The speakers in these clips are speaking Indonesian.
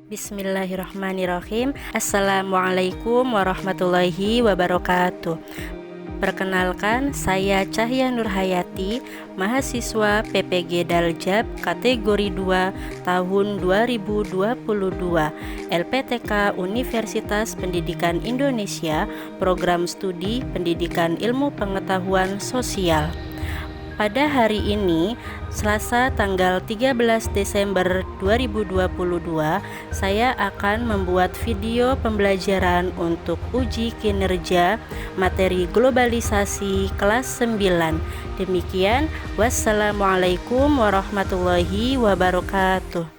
Bismillahirrahmanirrahim. Assalamualaikum warahmatullahi wabarakatuh. Perkenalkan, saya Cahya Nurhayati, mahasiswa PPG Daljab kategori 2 tahun 2022, LPTK Universitas Pendidikan Indonesia, Program Studi Pendidikan Ilmu Pengetahuan Sosial. Pada hari ini, Selasa tanggal 13 Desember 2022, saya akan membuat video pembelajaran untuk uji kinerja materi globalisasi kelas 9. Demikian, wassalamualaikum warahmatullahi wabarakatuh.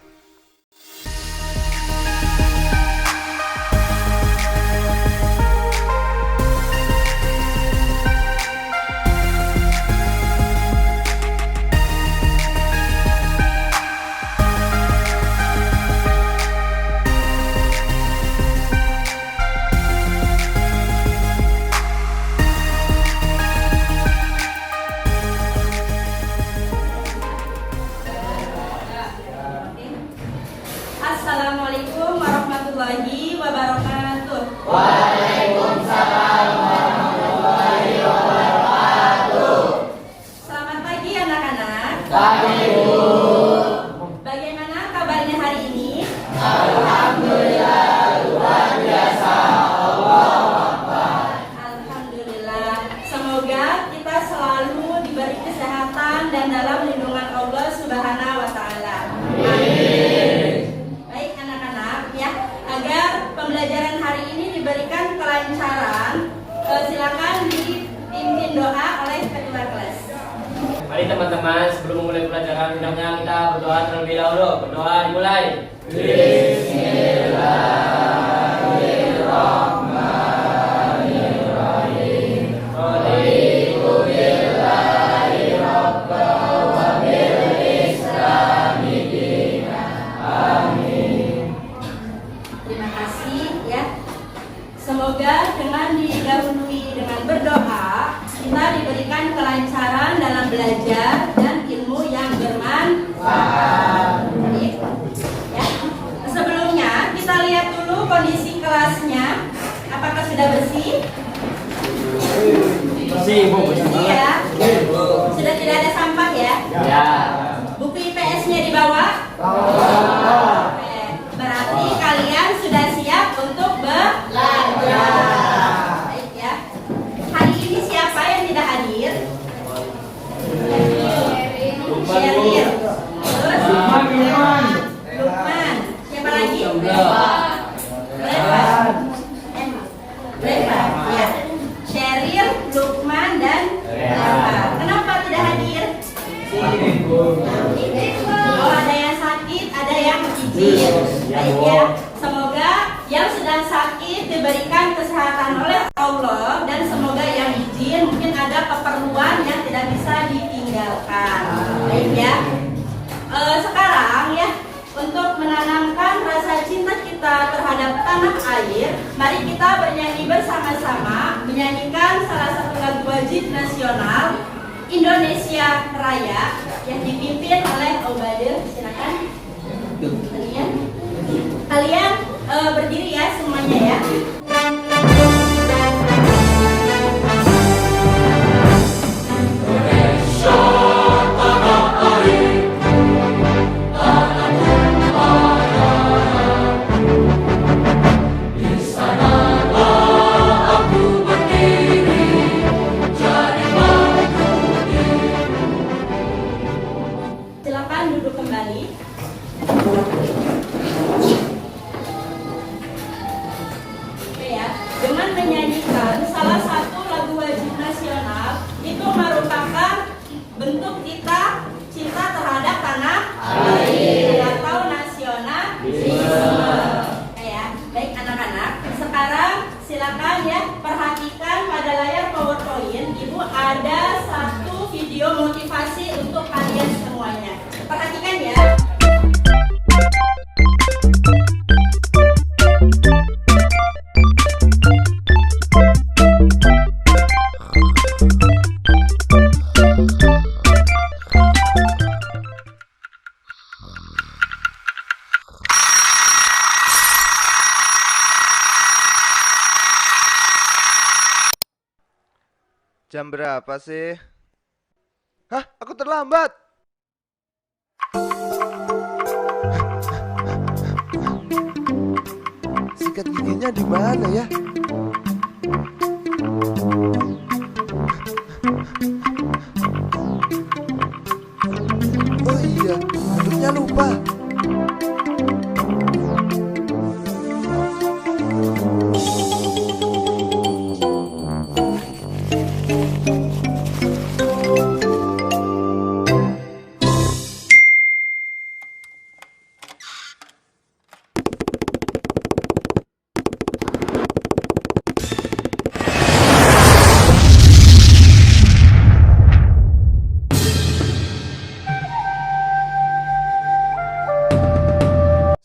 Assalamualaikum warahmatullahi wabarakatuh. Waalaikumsalam warahmatullahi wabarakatuh. Selamat pagi anak-anak. Pagi, Bu. Bagaimana kabarnya hari ini? Alhamdulillah, luar biasa. Allahu Akbar. Alhamdulillah. Semoga kita selalu diberi kesehatan dan dalam lindungan Allah Subhanahu wa taala. Amin. Baik anak-anak ya, agar pembelajaran hari ini diberikan kelancaran, silakan dipimpin doa oleh ketua kelas. Mari teman-teman, sebelum memulai pelajaran hendaknya kita berdoa terlebih dahulu. Berdoa dimulai. Bismillahirrahmanirrahim. Raditu billahi rabban wa bil islami dinan. Amin. Terima kasih ya. Semoga dengan didahului dengan berdoa, kita diberikan kelancaran dalam belajar dan ilmu yang bermanfaat. Baik. Ya. Sebelumnya kita lihat dulu kondisi kelasnya. Apakah sudah bersih? Bersih, Bu. Bersih ya. Sudah tidak ada sampah ya? Ya. Buku IPS-nya dibawa? Oke. Berarti kalian sudah siap untuk belajar. Baik ya. Hari ini siapa yang tidak hadir? Sheryl. Terus Lukman. Siapa lagi? Brevan. Ya. Sheryl, Lukman dan Brevan. Kenapa tidak hadir? Oh, ada yang sakit, ada yang izin. Baik ya. Semoga yang sedang sakit diberikan kesehatan oleh Allah, dan semoga yang izin mungkin ada keperluan yang tidak bisa ditinggalkan. Baik ya. Sekarang ya, untuk menanamkan rasa cinta kita terhadap tanah air, mari kita bernyanyi bersama-sama, menyanyikan salah satu lagu wajib nasional Indonesia Raya yang dipimpin oleh Obade. Silakan. Kalian berdiri ya semuanya ya. Silakan duduk kembali. Oke ya, dengan menyanyikan salah satu lagu wajib nasional itu merupakan bentuk kita cinta terhadap tanah air atau nasionalisme. Oke ya, baik anak-anak. Sekarang silakan ya perhatikan pada layar PowerPoint. Ibu ada satu video motivasi untuk kalian semuanya. Perhatikan ya. Jam berapa sih? Hah, aku terlambat. Sikat giginya di mana ya? Oh iya, handuknya lupa.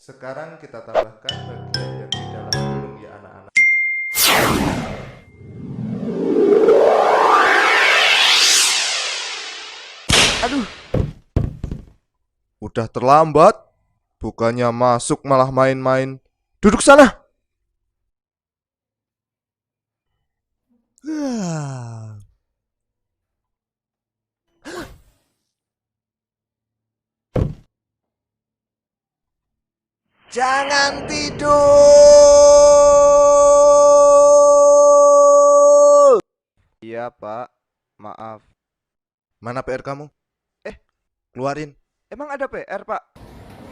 Sekarang kita tambahkan bagian yang di dalam gulung ya anak-anak. Aduh. Udah terlambat. Bukannya masuk malah main-main. Duduk sana. Jangan tidur. Iya, Pak. Maaf. Mana PR kamu? Keluarin. Emang ada PR, Pak?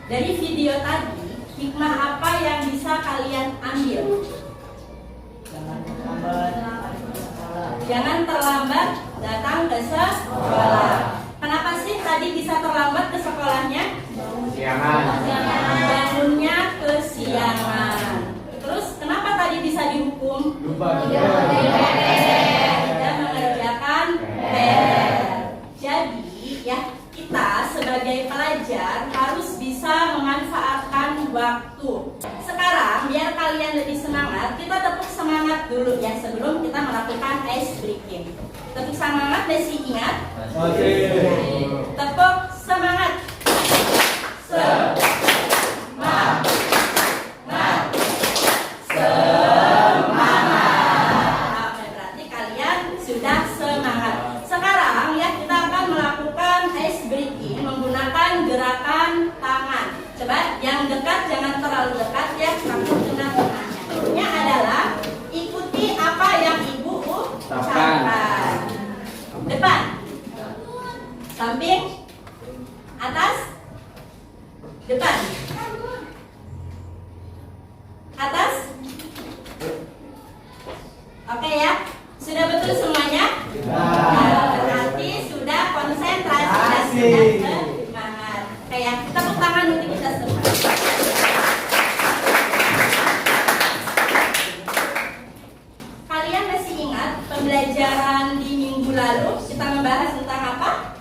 Dari video tadi, hikmah apa yang bisa kalian ambil? Jangan terlambat datang ke sekolah. Kenapa sih tadi bisa terlambat ke sekolahnya? Bangunnya kesiangan. Terus kenapa tadi bisa dihukum? Tidak mengerjakan PR. Jadi ya, kita sebagai pelajar harus bisa memanfaatkan waktu. Sekarang biar kalian lebih semangat, kita tepuk semangat dulu ya sebelum kita melakukan ice breaking. Tepuk semangat, masih ingat? Tepuk semangat. Oke, berarti kalian sudah semangat. Sekarang ya kita akan melakukan ice breaking menggunakan gerakan tangan. Coba yang dekat jangan terlalu dekat ya, langsung kena tangannya. Ini adalah ikuti apa yang ibu ucapkan. Depan, samping, atas, depan, atas. Oke ya, sudah betul semuanya? Berarti sudah konsentrasi dan sudah semangat. Oke ya, tepuk tangan untuk kita semua. Kalian masih ingat pembelajaran di minggu lalu kita membahas tentang apa?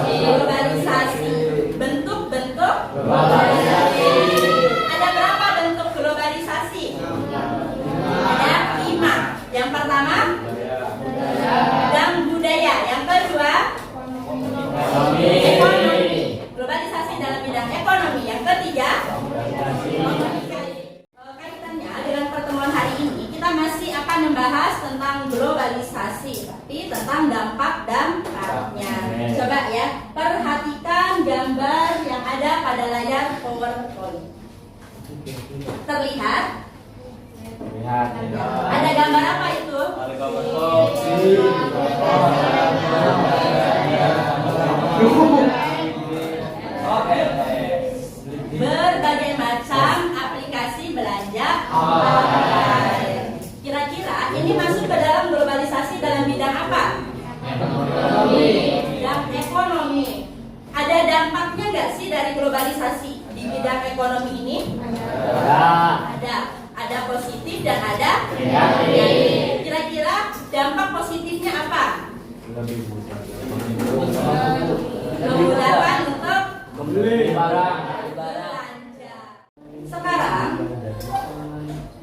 Globalisasi. Bentuk-bentuk globalisasi. Ada berapa bentuk globalisasi? Ada 5. Yang pertama, dan budaya. Yang kedua, ekonomi. Globalisasi dalam bidang ekonomi. Yang ketiga, kaitannya dengan pertemuan hari ini, kita masih akan membahas tentang globalisasi, tapi tentang dampak-dampaknya. Coba ya, perhatikan gambar yang ada pada layar PowerPoint. Terlihat? Ada gambar apa itu? Berbagai macam aplikasi belanja online. Kira-kira ini masuk ke dalam globalisasi dalam bidang apa? Bidang ekonomi. Ada dampaknya nggak sih dari globalisasi di bidang ekonomi ini? Ada positif dan ada negatif. Kira-kira dampak positifnya apa? Memudahkan untuk Membeli barang. belanja. Sekarang,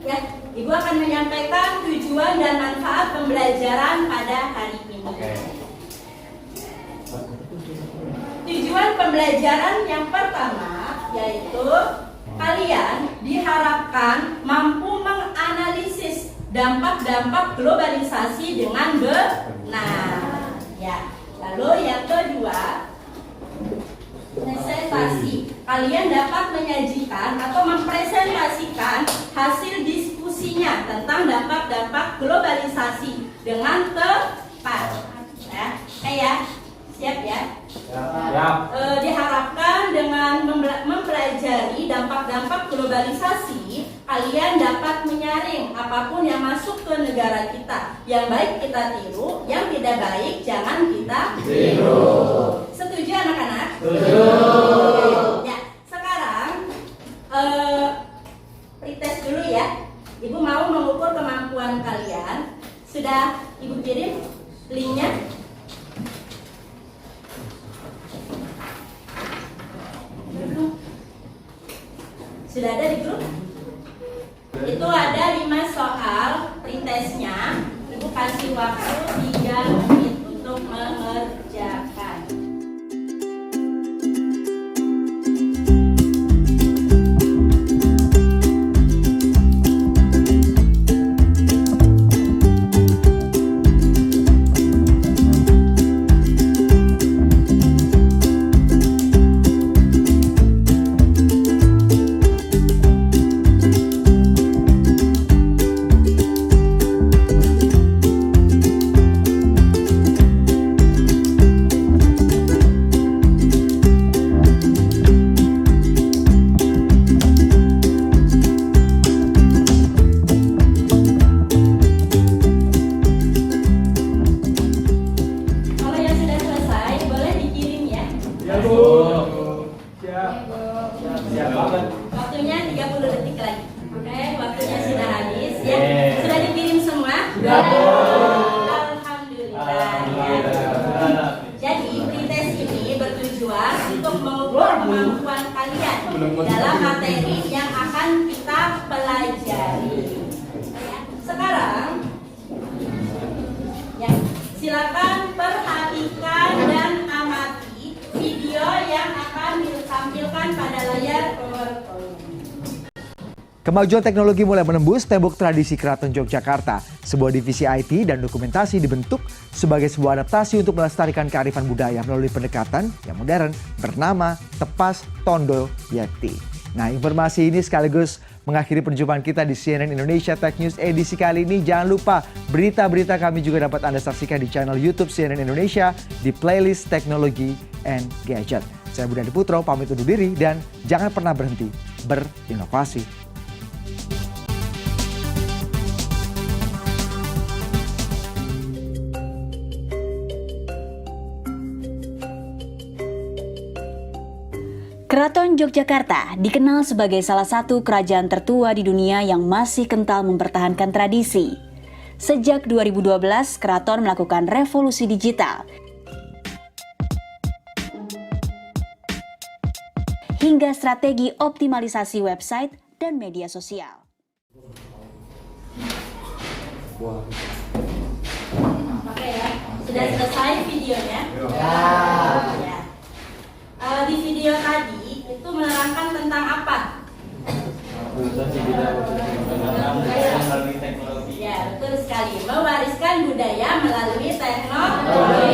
ya, Ibu akan menyampaikan tujuan dan manfaat pembelajaran pada hari ini. Tujuan pembelajaran yang pertama yaitu kalian diharapkan mampu menganalisis dampak-dampak globalisasi dengan benar. Ya. Lalu yang kedua, presentasi. Kalian dapat menyajikan atau mempresentasikan hasil diskusinya tentang dampak-dampak globalisasi dengan tepat. Ya, siap ya? Diharapkan dengan mempelajari dampak-dampak globalisasi, kalian dapat menyaring apapun yang masuk ke negara kita. Yang baik kita tiru, yang tidak baik jangan kita tiru. Setuju anak-anak? Setuju. Ya, sekarang pretest dulu ya. Ibu mau mengukur kemampuan kalian. Sudah Ibu kirim linknya? Sudah ada di grup? Itu ada 5 soal pretestnya. Ibu kasih waktu 3 menit untuk mengerjakan. Waktunya 30 detik lagi. Oke, waktunya sudah habis ya. Sudah dikirim semua? Sudah. Alhamdulillah. Ya. Jadi pretest ini bertujuan untuk mengukur kemampuan kalian dalam materi yang akan kita pelajari. Sekarang ya, silakan perhatikan dan amati video yang akan ditampilkan pada layar PowerPoint. Kemajuan teknologi mulai menembus tembok tradisi Keraton Yogyakarta. Sebuah divisi IT dan dokumentasi dibentuk sebagai sebuah adaptasi untuk melestarikan kearifan budaya melalui pendekatan yang modern bernama Tepas Tondo Yeti. Nah, informasi ini sekaligus mengakhiri perjumpaan kita di CNN Indonesia Tech News edisi kali ini. Jangan lupa berita-berita kami juga dapat Anda saksikan di channel YouTube CNN Indonesia di playlist Teknologi and Gadget. Saya Budi Adiputro pamit undur diri dan jangan pernah berhenti berinovasi. Keraton Yogyakarta dikenal sebagai salah satu kerajaan tertua di dunia yang masih kental mempertahankan tradisi. Sejak 2012, keraton melakukan revolusi digital hingga strategi optimalisasi website dan media sosial. Oke ya, sudah selesai videonya? Ya. Di video tadi itu menerangkan tentang apa? Ya, betul sekali. Mewariskan budaya melalui teknologi.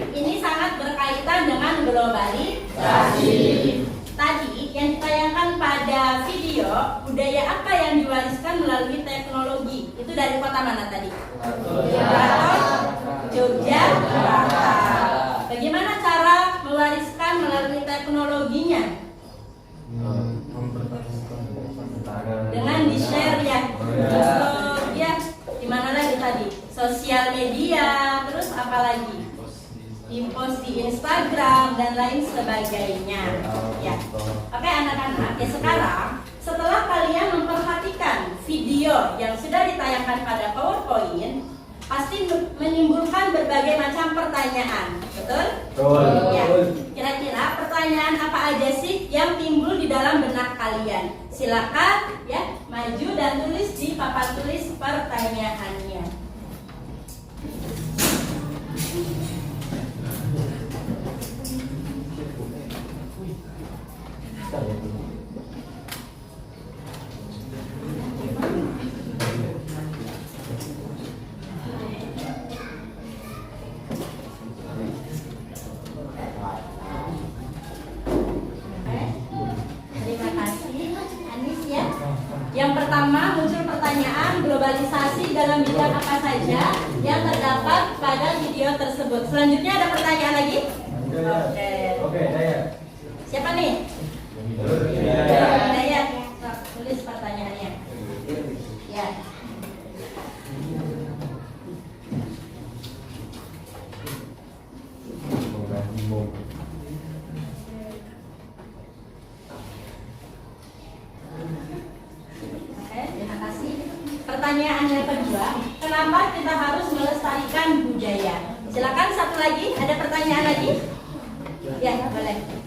Ini sangat berkaitan dengan globalisasi. Tadi yang ditayangkan pada video, budaya apa yang diwariskan melalui teknologi? Itu dari kota mana tadi? Yogyakarta. Bagaimana cara mewariskan melalui teknologinya? Dengan di-share ya. Ya, di mana lagi tadi? Sosial media, terus apa lagi? Di-post di Instagram dan lain sebagainya. Ya. Oke anak-anak, ya sekarang setelah kalian memperhatikan video yang sudah ditayangkan pada PowerPoint, pasti menimbulkan berbagai macam pertanyaan, betul? Betul. Ya. Kira-kira pertanyaan apa aja sih yang timbul di dalam benak kalian? Silakan ya, maju dan tulis di papan tulis pertanyaannya. Yang pertama muncul pertanyaan globalisasi dalam bidang apa saja yang terdapat pada video tersebut. Selanjutnya ada pertanyaan lagi? Oke. Siapa nih? Dayat. Tulis pertanyaannya. Ya. Oke, terima kasih. Pertanyaan yang kedua, kenapa kita harus melestarikan budaya? Silakan satu lagi, ada pertanyaan lagi? Ya, boleh.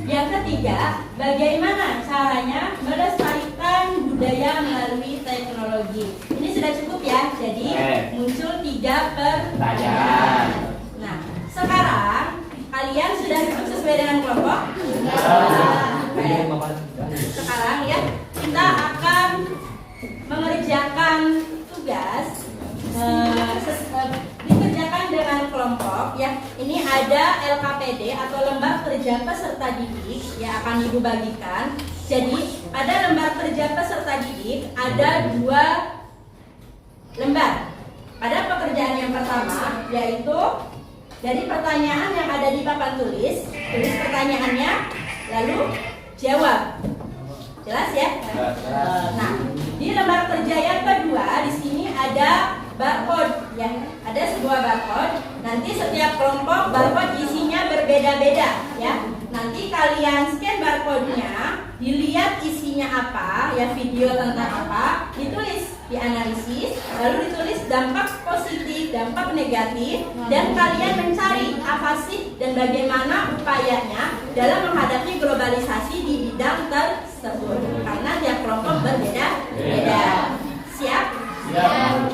Yang ketiga, bagaimana caranya melestarikan budaya melalui teknologi? Ini sudah cukup ya, jadi muncul 3 pertanyaan. Nah, sekarang kalian sudah duduk sesuai dengan kelompok? Sekarang ya, kita akan mengerjakan tugas dikerjakan dengan kelompok ya. Ini ada LKPD atau lembar kerja peserta didik yang akan Ibu bagikan. Jadi pada lembar kerja peserta didik ada 2 lembar. Pada pekerjaan yang pertama yaitu dari pertanyaan yang ada di papan tulis pertanyaannya lalu jawab. Jelas ya? Nah, di lembar kerja yang kedua di sini ada barcode ya, ada sebuah barcode. Nanti setiap kelompok barcode isinya berbeda-beda ya. Nanti kalian scan barcode-nya, dilihat isinya apa ya, video tentang apa, ditulis, dianalisis, lalu ditulis dampak positif, dampak negatif, dan kalian mencari apa sih dan bagaimana upayanya dalam menghadapi globalisasi di bidang tersebut. Karena tiap kelompok berbeda-beda. Siap? Siap.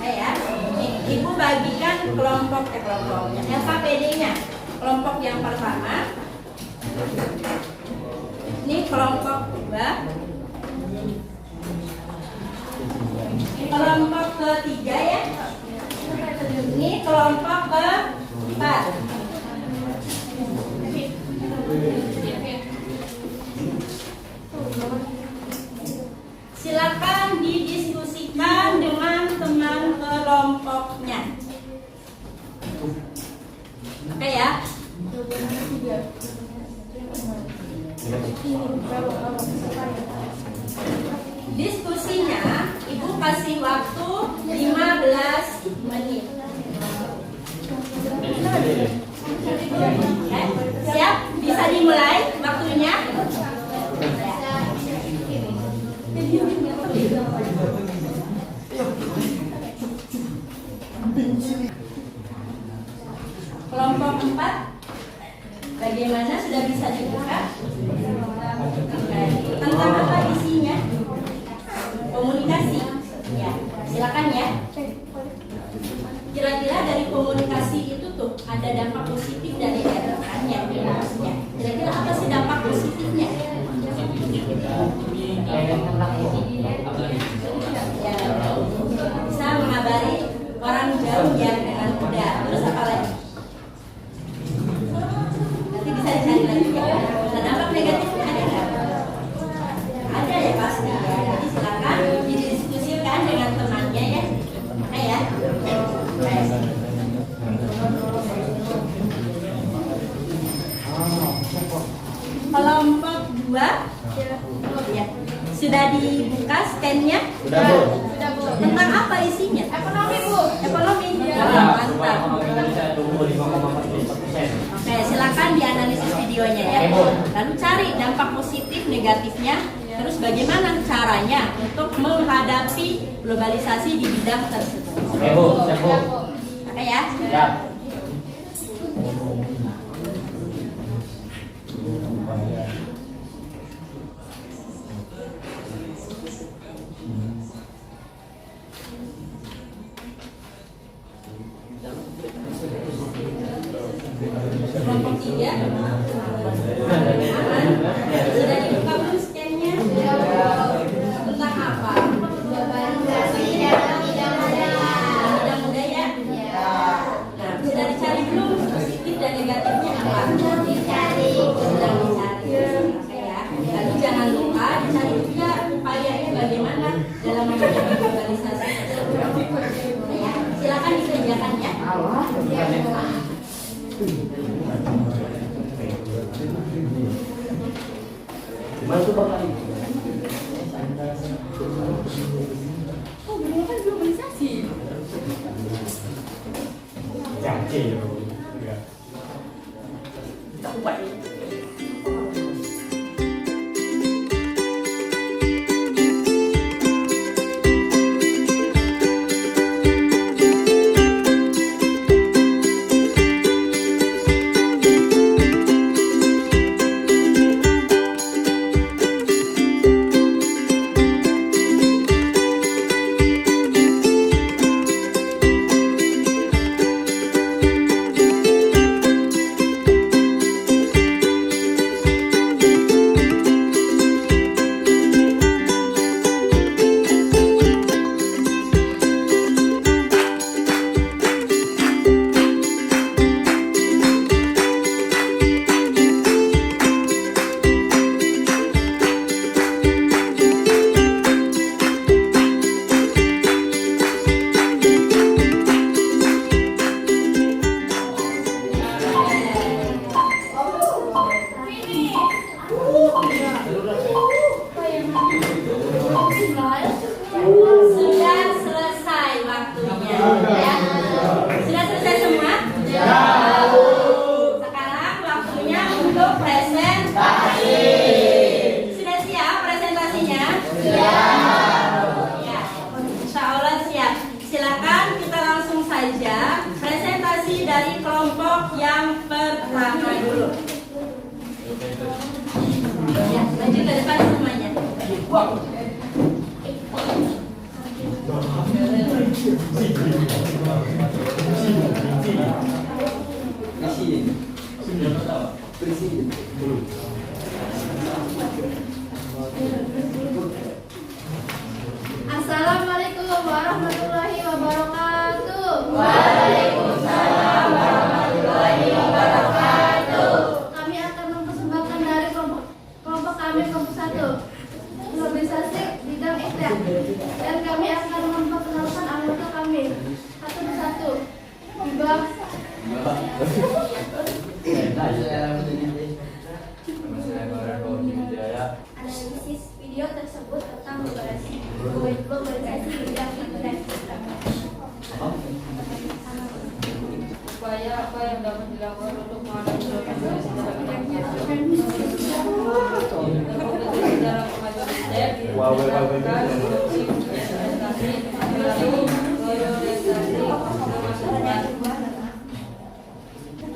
Ya, Ibu bagikan kelompoknya, LKPD-nya. Kelompok yang pertama, ini kelompok 2, kelompok ketiga ya, ini kelompok keempat. Silakan didiskusikan dengan teman kelompoknya. Oke ya. Diskusinya Ibu kasih waktu 15 menit. Siap? Bisa dimulai waktunya? Kelompok 4, bagaimana, sudah bisa dibuka? Tentang apa isinya? Komunikasi. Ya, silakan ya. Kira-kira dari komunikasi itu tuh ada dampak positif dan negatif kan ya? Kira-kira apa sih dampak positifnya? Ya, bisa mengabari orang jauh ya dengan mudah. Terus apa lagi? Nanti bisa dicari lagi ya. Nah, dampak negatifnya ada nggak? Ada ya pasti ya. Jadi silakan didiskusikan dengan temannya ya. Oke ya. Kelompok 2 ya. Sudah dibuka scan-nya? Sudah, Bu. Tentang apa isinya? Ekonomi, Bu. Ekonomi. Mantap. Oke, silakan dianalisis videonya ya. Lalu cari dampak positif negatifnya. Terus bagaimana caranya untuk menghadapi globalisasi di bidang tersebut. Oke, Bu. Oke ya. Siap. ya. Aman. Sudah dibuka belum scan-nya? Tentang apa? Tidak mudah ya? Nah, sudah dicari belum positif dan negatifnya apa? Sudah dicari. Ya. Lalu jangan lupa dicari juga upayanya bagaimana dalam menghadapi globalisasi tersebut. Ya, silakan dikerjakan ya. Oh, belum kan globalisasi. Sudah selesai waktunya. Ya. Sudah selesai semua? Ya. Sekarang waktunya untuk presentasi. Sudah siap presentasinya? Siap. Ya. Insya Allah siap. Silakan kita langsung saja presentasi dari kelompok yang pertama dulu. Ya, maju ke depan semuanya. Assalamualaikum warahmatullahi wabarakatuh. Waalaikumsalam warahmatullahi wabarakatuh. Kami akan mempersembahkan dari kelompok kami kelompok 1 globalisasi bidang ITEK, dan kami akan memperkenalkan anggota kami satu persatu. Analisis video tersebut tentang globalisasi bidang ITEK. Upaya apa yang dapat dilakukan untuk mengatasi globalisasi dalam kemajuan ITEK berdasarkan instruksi investasi melalui globalisasi kemajuan.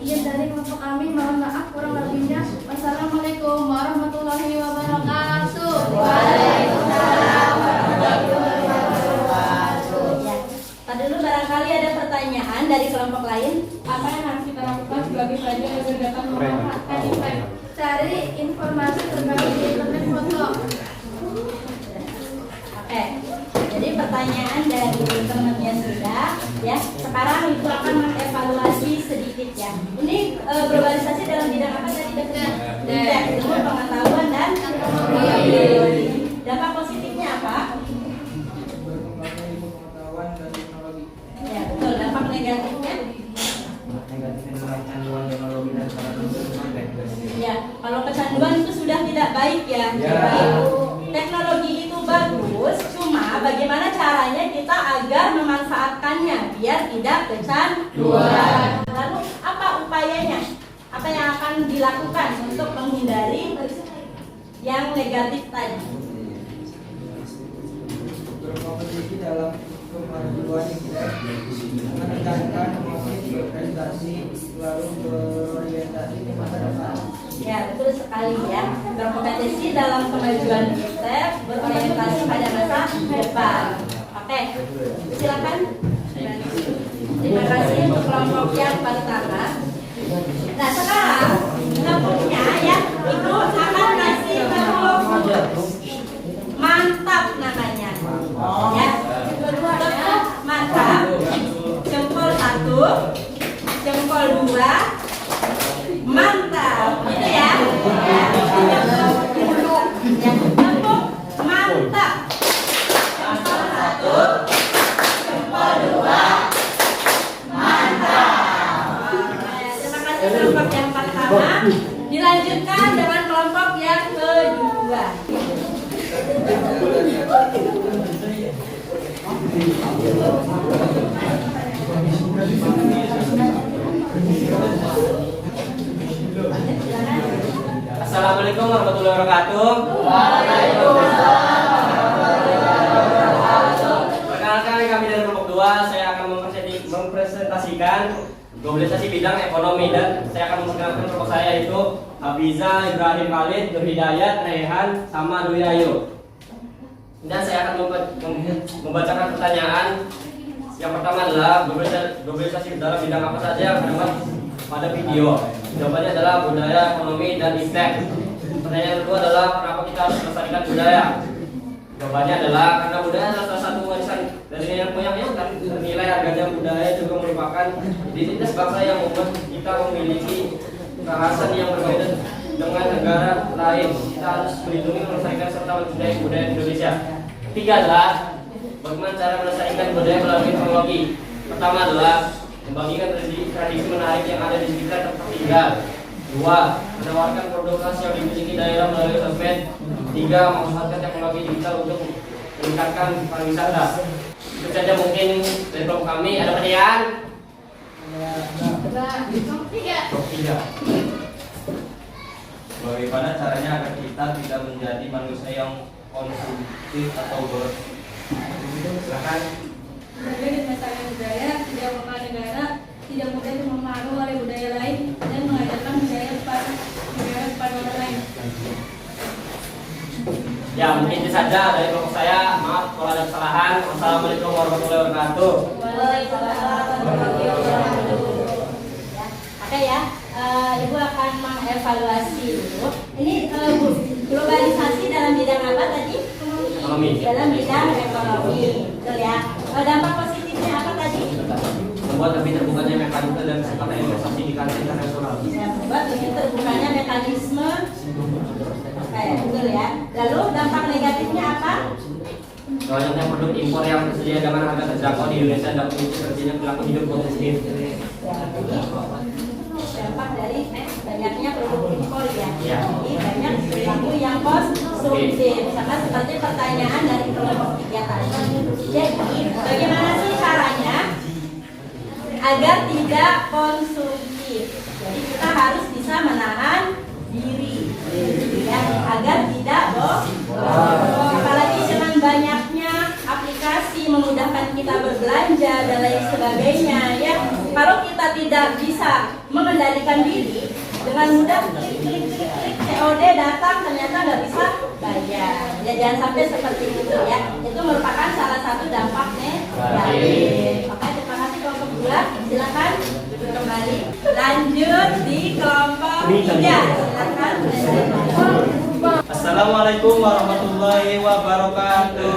Izin dari kelompok kami, mohon maaf kurang lebihnya. Wassalamualaikum warahmatullahi wabarakatuh. Waalaikumsalam warahmatullahi wabarakatuh. Ya. Tadi dulu barangkali ada pertanyaan dari kelompok lain. Apa yang harus kita lakukan sebagai pelajar agar dapat memanfaatkan ITEK? Cari informasi terbaru di internet foto. Oke. Jadi pertanyaan dari temannya sudah, ya. Sekarang itu akan mengevaluasi sedikit ya. Ini globalisasi dalam bidang apa tadi? ITEK, ilmu pengetahuan dan teknologi. Dampak positifnya apa? Ya, betul. Dampak negatifnya? Ya, kalau kecanduan itu sudah tidak baik ya. Jadi, teknologi itu bagus, cuma bagaimana caranya kita agar memanfaatkannya biar tidak kecanduan. Lalu apa upayanya? Apa yang akan dilakukan untuk menghindari yang negatif tadi? Berkompetisi dalam kemajuan kita, menekankan motif berprestasi, lalu berorientasi di masa depan. Ya, betul sekali ya. Berkompetisi dalam kemajuan kita, berorientasi pada masa depan. Oke, silakan. Terima kasih untuk kelompok yang pertama. Nah, sekarang bentuknya ya, Ibu akan kasih bentuk mantap namanya. Ya, bentuk mantap. Jempol 1, jempol 2, mantap. Gitu ya. Ya, bentuk mantap. Jempol 1, jempol 2, mantap. Terima kasih kelompok yang pertama. Dilanjutkan dengan kelompok yang kedua. Assalamualaikum warahmatullahi wabarakatuh. Perkenalkan, kami dari kelompok 2. Saya akan mempresentasikan globalisasi bidang ekonomi, dan saya akan memperkenalkan kelompok saya, yaitu Hafiza, Ibrahim Khalid, Nur Hidayat, Rehan, sama Dwi Ayu. Dan saya akan membacakan pertanyaan. Yang pertama adalah globalisasi dalam bidang apa saja yang terdapat pada video. Jawabannya adalah budaya, ekonomi, dan iptek. Pertanyaan kedua adalah kenapa kita harus melestarikan budaya. Jawabannya adalah karena budaya adalah salah satu warisan dari nenek moyang dan nilai harganya budaya juga merupakan identitas bangsa yang membuat kita memiliki kekhasan yang berbeda dengan negara lain. Kita harus melindungi, melestarikan serta mencintai budaya Indonesia. Ketiga adalah bagaimana cara melestarikan budaya melalui teknologi. Pertama adalah membagikan tradisi menarik yang ada di sekitar tempat tinggal. 2. Menawarkan produk khas yang dimiliki daerah melalui sosmed. 3. Memanfaatkan teknologi digital untuk meningkatkan pariwisata. Itu saja mungkin dari kelompok kami. Ada pertanyaan? Tidak. Bagaimana caranya agar kita tidak menjadi manusia yang konsumtif atau silakan. Sebagai melestarikan budaya, tidak mengenal negara, tidak mudah mempengaruhi oleh budaya lain, dan mengajarkan budaya kepada orang lain. Ya, mungkin itu saja dari kelompok saya. Maaf kalau ada kesalahan. Wassalamualaikum warahmatullahi wabarakatuh. Waalaikumsalam warahmatullahi wabarakatuh. Oke ya, Ibu akan mengevaluasi dulu. Ini globalisasi dalam bidang apa tadi? Ekonomi. Dalam bidang ekonomi, betul ya. Dampak positifnya apa tadi? Membuat lebih terbukanya mekanisme dan sifat investasi di kancah internasional. Ya, membuat lebih terbukanya mekanisme. Kayak betul ya. Lalu dampak negatifnya apa? Banyaknya produk impor yang tersedia dengan harga terjangkau di Indonesia dan memicu terjadinya perilaku hidup konsumtif. Dampak dari banyaknya produk impor ya. Ya. Jadi banyak perilaku yang konsumtif. Sama seperti pertanyaan dari kelompok 3 tadi. Jadi bagaimana sih caranya agar tidak konsumtif? Jadi kita harus bisa menahan diri, ya, agar tidak apalagi dengan banyaknya aplikasi memudahkan kita berbelanja dan lain sebagainya ya. Kalau kita tidak bisa mengendalikan diri, dengan mudah klik COD datang ternyata nggak bisa bayar. Ya jangan sampai seperti itu ya. Itu merupakan salah satu dampak negatif. Oke, terima kasih kelompok 2. Silakan duduk kembali. Lanjut di kelompok 3. Silakan. Assalamualaikum warahmatullahi wabarakatuh.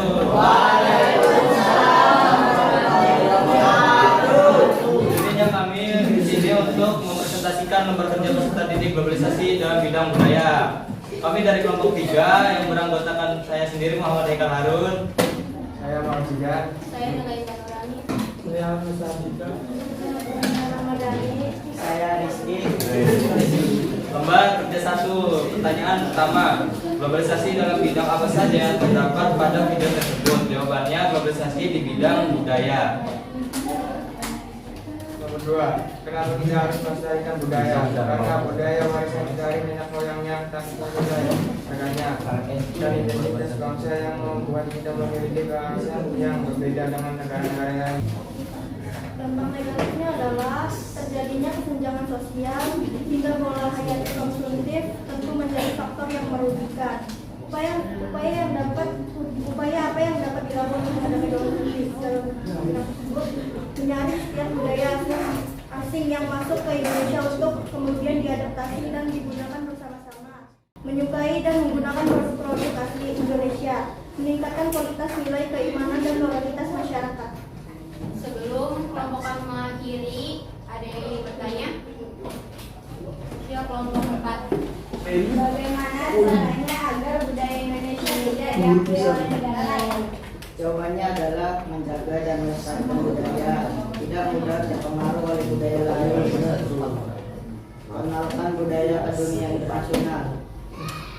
Intinya kami di sini untuk mempresentasikan lembar kerja peserta didik globalisasi dalam bidang budaya. Kami dari kelompok 3 yang beranggotakan saya sendiri Muhammad Haikal Harun. Saya Muhammad Zidan. Saya Nuraiza Nurani. Saya Musa Dika. Saya Ramadhani. Saya Rizky. Lembar kerja 1. Pertanyaan pertama, globalisasi dalam bidang apa saja yang terdapat pada video tersebut? Jawabannya globalisasi di bidang budaya. Nomor 2. Kenapa kita harus melestarikan budaya? Karena budaya warisan dari nenek moyangnya dan budaya. Makanya dan identitas bangsa yang membuat kita memiliki kekhasan yang berbeda dengan negara-negara lain. Dampak negatifnya adalah terjadinya kesenjangan sosial hingga pola hayat konsumtif tentu menjadi faktor yang merugikan. Upaya apa yang dapat dilakukan terhadap ekonomi dalam bidang tersebut menyaring setiap budaya asli asing yang masuk ke Indonesia untuk kemudian diadaptasi dan digunakan bersama-sama. Menyukai dan menggunakan produk asli Indonesia, meningkatkan kualitas nilai keimanan dan moralitas masyarakat. Sebelum kelompok kami mengakhiri, ada yang ingin bertanya? Ya, kelompok 4. Bagaimana caranya agar budaya Indonesia tidak diakui oleh negara lain? Jawabannya adalah menjaga dan melestarikan budaya, tidak mudah terpengaruh oleh budaya lain. Kenalkan budaya ke dunia internasional.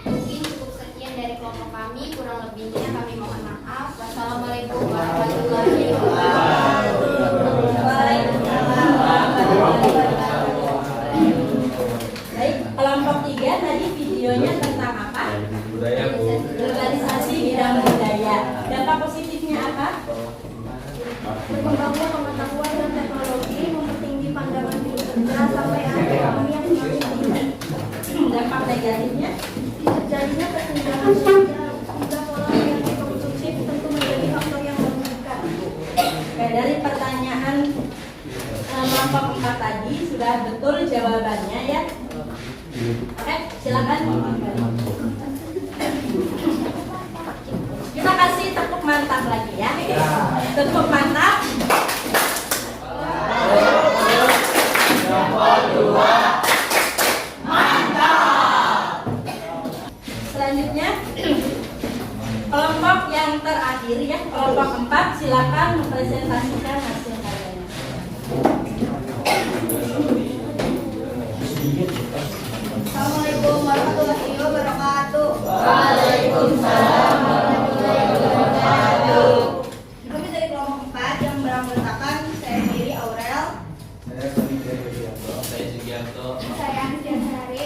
Mungkin cukup sekian dari kelompok kami, kurang lebihnya kami mohon maaf. Wassalamualaikum warahmatullahi Baik, kelompok 3 tadi videonya tentang apa? Budaya, Bu. Globalisasi bidang budaya. Dampak positifnya apa? Berkembangnya pengetahuan dan teknologi, mempertinggi pandangan hidup kerja sampai ada ekonomi yang semakin tinggi. Dampak negatifnya? Terjadinya kesenjangan sosial hingga pola yang konsumtif tentu menjadi faktor yang merugikan. Oke, dari pertanyaan kelompok 4 tadi sudah betul jawabannya ya. Oke, silakan. Kita kasih tepuk mantap lagi ya. Tepuk mantap. Selanjutnya kelompok yang terakhir ya, kelompok 4, silakan mempresentasikan hasil karyanya. Assalamualaikum warahmatullahi wabarakatuh. Waalaikumsalam warahmatullahi wabarakatuh. Kami dari kelompok 4 yang beranggotakan saya sendiri Aurel, Saya Sugiarto. saya Ansiasari.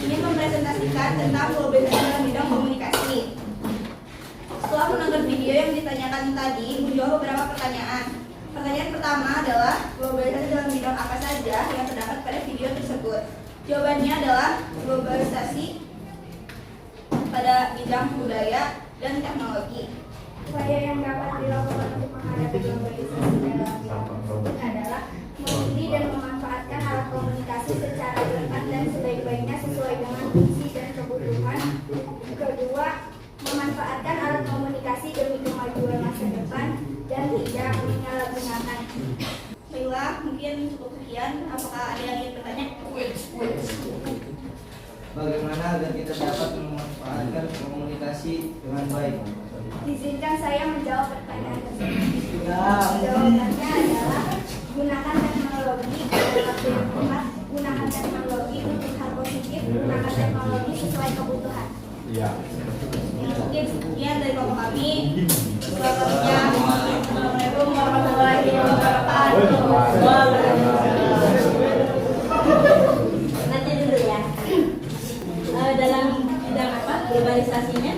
Ini mempresentasikan tentang globalisasi dalam bidang komunikasi. Setelah menonton video yang ditanyakan tadi, menjawab beberapa pertanyaan. Pertanyaan pertama adalah globalisasi dalam bidang apa saja yang terdapat pada video tersebut. Jawabannya adalah globalisasi pada bidang budaya dan teknologi. Upaya yang dapat dilakukan untuk menghadapi globalisasi dalam bidang tersebut adalah memilih dan memanfaatkan alat komunikasi secara tepat dan sebaik-baiknya sesuai dengan fungsi dan kebutuhan. Kedua, memanfaatkan alat komunikasi demi kemajuan masa depan dan tidak menyalahgunakan. Baiklah, mungkin cukup sekian. Apakah ada yang ingin bertanya? Bagaimana agar kita dapat memanfaatkan komunikasi dengan baik? Izinkan saya menjawab pertanyaan tersebut. Jawabannya adalah gunakan teknologi gunakan teknologi untuk hal positif, gunakan teknologi sesuai kebutuhan. Iya. Ya, mungkin sekian dari kelompok kami. Assalamualaikum warahmatullahi wabarakatuh. Nanti dulu ya. Dalam bidang apa globalisasinya?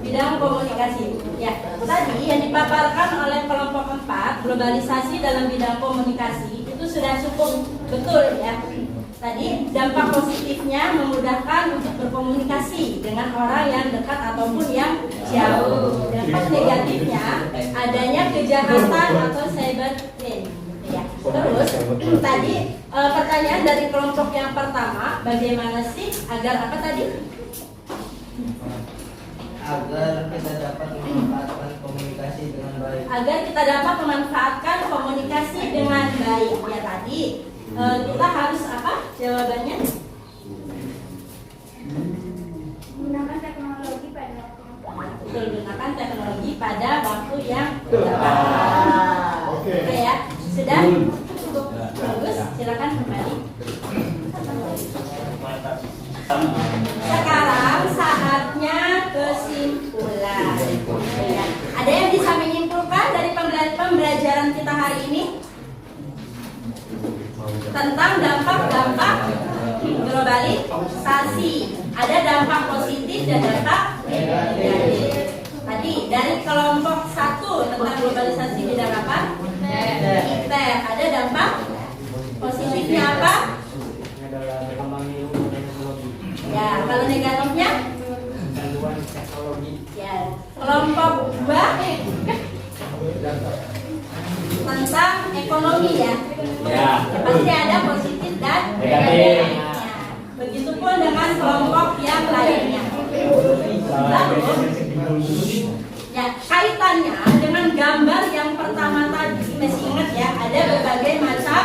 Bidang komunikasi. Ya, tadi yang dipaparkan oleh kelompok 4, globalisasi dalam bidang komunikasi itu sudah cukup betul ya. Tadi dampak positifnya memudahkan untuk berkomunikasi dengan orang yang dekat ataupun yang jauh. Dampak negatifnya adanya kejahatan atau cybercrime. Ya. Terus tadi pertanyaan dari kelompok yang pertama, bagaimana sih agar apa tadi? Agar kita dapat memanfaatkan komunikasi dengan baik. Agar kita dapat memanfaatkan komunikasi dengan baik. Ya tadi kita harus apa? Jawabannya? Gunakan teknologi pada waktu yang tepat. Betul, gunakan teknologi pada waktu yang tepat. Oke ya, sudah cukup bagus. Silakan kembali. Sekarang saatnya kesimpulan. Ya. Ada yang bisa menyimpulkan dari pembelajaran kita hari ini tentang dampak-dampak globalisasi? Ada dampak positif dan dampak negatif. Tadi dari kelompok 1 tentang globalisasi bidang apa? ITER. Ada dampak positifnya apa? Ya, kalau negatifnya? Gangguan teknologi. Ya, kelompok 2 ekonomi ya. Ya. Pasti ada positif dan Negatif. Begitupun dengan kelompok yang lainnya. Lalu, ya kaitannya dengan gambar yang pertama tadi, masih ingat ya, ada berbagai macam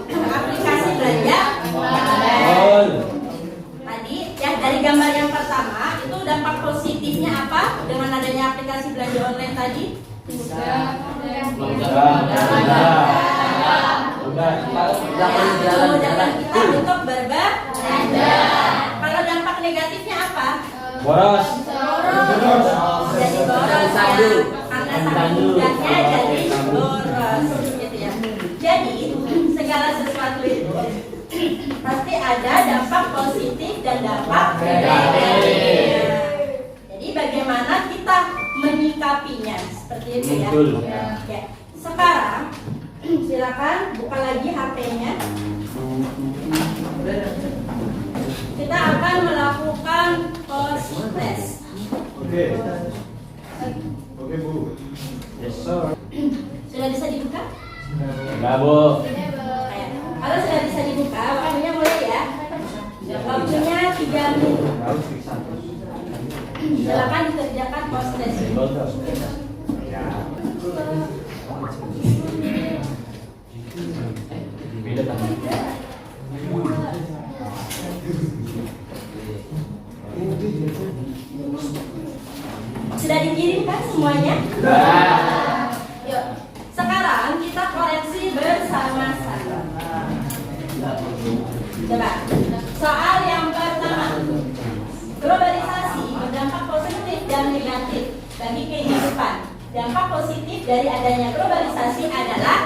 aplikasi belanja. Tadi ya dari gambar yang pertama itu dampak positifnya apa dengan adanya aplikasi belanja online tadi? Memudahkan kita untuk berbelanja. Kalau dampak negatifnya apa? Boros. Jadi boros ya. Karena saking mudahnya jadi boros gitu ya. Jadi segala sesuatu itu pasti ada dampak positif dan dampak negatif. Jadi bagaimana kita menyikapinya seperti itu ya. Ya. Sekarang silakan buka lagi HP-nya. Kita akan melakukan post test. Oke Bu. Yes, sir. Sudah bisa dibuka? Enggak, Bu. Kalau sudah bisa dibuka, waktunya mulai ya. Waktunya 3 menit. Silakan dikerjakan post test. Sudah dikirimkan semuanya? Yuk, sekarang kita koreksi bersama-sama. Coba, soal yang pertama, globalisasi berdampak positif dan negatif bagi kehidupan. Dampak positif dari adanya globalisasi adalah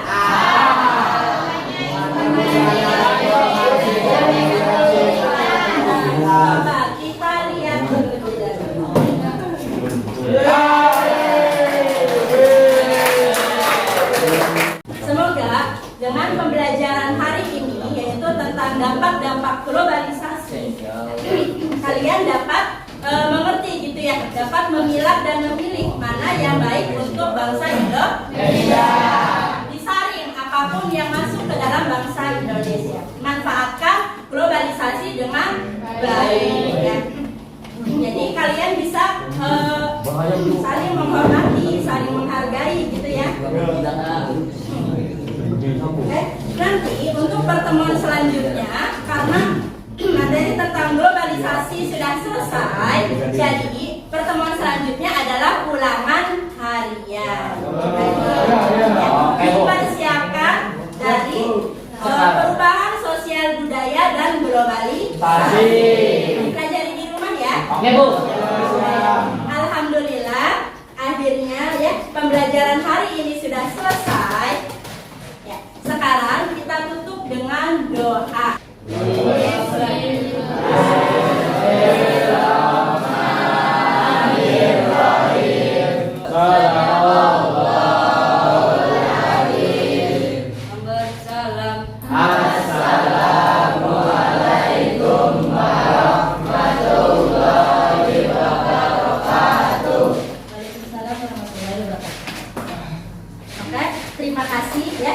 coba kita lihat terlebih dahulu. Semoga dengan pembelajaran hari ini yaitu tentang dampak-dampak globalisasi, kalian dapat mengerti gitu ya, dapat memilah dan memilih mana yang baik untuk bangsa Indonesia. Disaring apapun yang masuk ke dalam bangsa Indonesia. Manfaatkan globalisasi dengan baik ya. Jadi kalian bisa saling menghormati, saling menghargai gitu ya. Nanti untuk pertemuan selanjutnya, karena materi tentang globalisasi sudah selesai, jadi pertemuan selanjutnya adalah ulangan harian. Dipersiapkan dari perubahan sosial budaya dan globalisasi. Pelajari di rumah ya. Oke, Bu. Alhamdulillah, akhirnya ya pembelajaran hari ini sudah selesai. Ya, sekarang kita tutup dengan doa. Oke, terima kasih ya.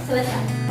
Selesai.